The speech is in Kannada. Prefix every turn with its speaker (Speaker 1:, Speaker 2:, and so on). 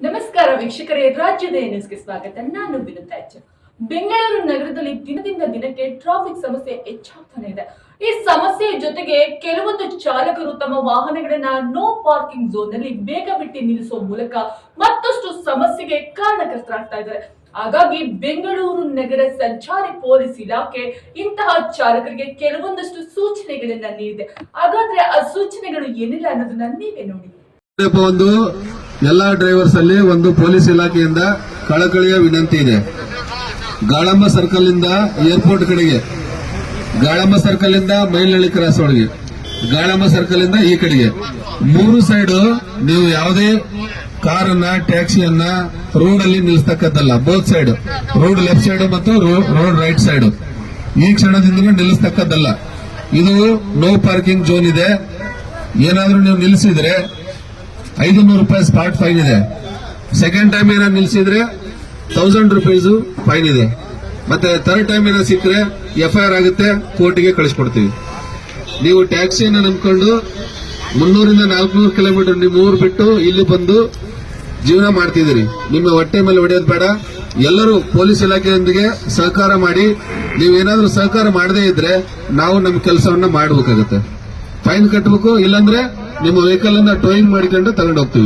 Speaker 1: ನಮಸ್ಕಾರ ವೀಕ್ಷಕರೇ, ರಾಜ್ಯದ ನ್ಯೂಸ್ಗೆ ಸ್ವಾಗತ. ನಾನು ವಿನುತಾ ಎಚ್. ಬೆಂಗಳೂರು ನಗರದಲ್ಲಿ ದಿನದಿಂದ ದಿನಕ್ಕೆ ಟ್ರಾಫಿಕ್ ಸಮಸ್ಯೆ ಹೆಚ್ಚಾಗ್ತಾನೆ ಇದೆ. ಈ ಸಮಸ್ಯೆಯ ಜೊತೆಗೆ ಕೆಲವೊಂದು ಚಾಲಕರು ತಮ್ಮ ವಾಹನಗಳನ್ನ ನೋ ಪಾರ್ಕಿಂಗ್ ಝೋನ್ ನಲ್ಲಿ ಬೇಗ ಬಿಟ್ಟು ನಿಲ್ಲಿಸುವ ಮೂಲಕ ಮತ್ತಷ್ಟು ಸಮಸ್ಯೆಗೆ ಕಾರಣಕರ್ತರಾಗ್ತಾ ಇದ್ದಾರೆ. ಹಾಗಾಗಿ ಬೆಂಗಳೂರು ನಗರ ಸಂಚಾರಿ ಪೊಲೀಸ್ ಇಲಾಖೆ ಇಂತಹ ಚಾಲಕರಿಗೆ ಕೆಲವೊಂದಷ್ಟು ಸೂಚನೆಗಳನ್ನ ನೀಡಿದೆ. ಹಾಗಾದ್ರೆ ಆ ಸೂಚನೆಗಳು ಏನಿಲ್ಲ ಅನ್ನೋದನ್ನ ನೀವೇ ನೋಡಿ.
Speaker 2: ಒಂದು ಎಲ್ಲಾ ಡ್ರೈವರ್ಸ್ ಅಲ್ಲಿ ಒಂದು ಪೊಲೀಸ್ ಇಲಾಖೆಯಿಂದ ಕಳಕಳಿಯ ವಿನಂತಿ ಇದೆ. ಗಾಳಮ್ಮ ಸರ್ಕಲ್ ಇಂದ ಏರ್ಪೋರ್ಟ್ ಕಡೆಗೆ, ಗಾಳಮ್ಮ ಸರ್ಕಲ್ ಇಂದ ಮೈಲಹಳ್ಳಿ ಕ್ರಾಸ್ ಒಳಗೆ, ಗಾಳಮ್ಮ ಸರ್ಕಲ್ ಇಂದ ಈ ಕಡೆಗೆ 3 ಸೈಡ್ ನೀವು ಯಾವುದೇ ಕಾರನ್ನ ಟ್ಯಾಕ್ಸಿಯನ್ನ ರೋಡ್ ಅಲ್ಲಿ ನಿಲ್ಲಿಸ್ತಕ್ಕದ್ದಲ್ಲ. Both side, road left side ಮತ್ತು ರೋಡ್ ರೈಟ್ ಸೈಡ್ ಈ ಕ್ಷಣದಿಂದ ನಿಲ್ಲಿಸ್ತಕ್ಕದ್ದಲ್ಲ. ಇದು ನೋ ಪಾರ್ಕಿಂಗ್ ಝೋನ್ ಇದೆ. ಏನಾದ್ರೂ ನೀವು ನಿಲ್ಲಿಸಿದ್ರೆ 500 ರೂಪಾಯಿ ಸ್ಪಾಟ್ ಫೈನ್ ಇದೆ. ಸೆಕೆಂಡ್ ಟೈಮ್ ಏನಾದ್ರು ನಿಲ್ಸಿದ್ರೆ 1000 ರೂಪೀಸ್ ಫೈನ್ ಇದೆ. ಮತ್ತೆ ಥರ್ಡ್ ಟೈಮ್ ಏನಾದ್ರು ಸಿಕ್ಕರೆ FIR ಆಗುತ್ತೆ, ಕೋರ್ಟಿಗೆ ಕಳಿಸ್ಕೊಡ್ತೀವಿ. ನೀವು ಟ್ಯಾಕ್ಸಿಯನ್ನ ನಂಬ್ಕೊಂಡು 300 ರಿಂದ 400 ಕಿಲೋಮೀಟರ್ ನಿಮ್ಮ ಊರು ಬಿಟ್ಟು ಇಲ್ಲಿ ಬಂದು ಜೀವನ ಮಾಡ್ತಿದ್ದೀರಿ. ನಿಮ್ಮ ಹೊಟ್ಟೆ ಮೇಲೆ ಹೊಡೆಯೋದು ಬೇಡ. ಎಲ್ಲರೂ ಪೊಲೀಸ್ ಇಲಾಖೆಯೊಂದಿಗೆ ಸಹಕಾರ ಮಾಡಿ. ನೀವೇನಾದ್ರೂ ಸಹಕಾರ ಮಾಡದೇ ಇದ್ರೆ ನಾವು ನಮ್ಮ ಕೆಲಸವನ್ನ ಮಾಡಬೇಕಾಗುತ್ತೆ. ಫೈನ್ ಕಟ್ಟಬೇಕು, ಇಲ್ಲಾಂದ್ರೆ ನಿಮ್ಮ ವೆಹಿಕಲ್ ಅನ್ನ ಟೋಯಿಂಗ್ ಮಾಡಿಕೊಂಡು ತಗೊಂಡು ಹೋಗ್ತೀವಿ.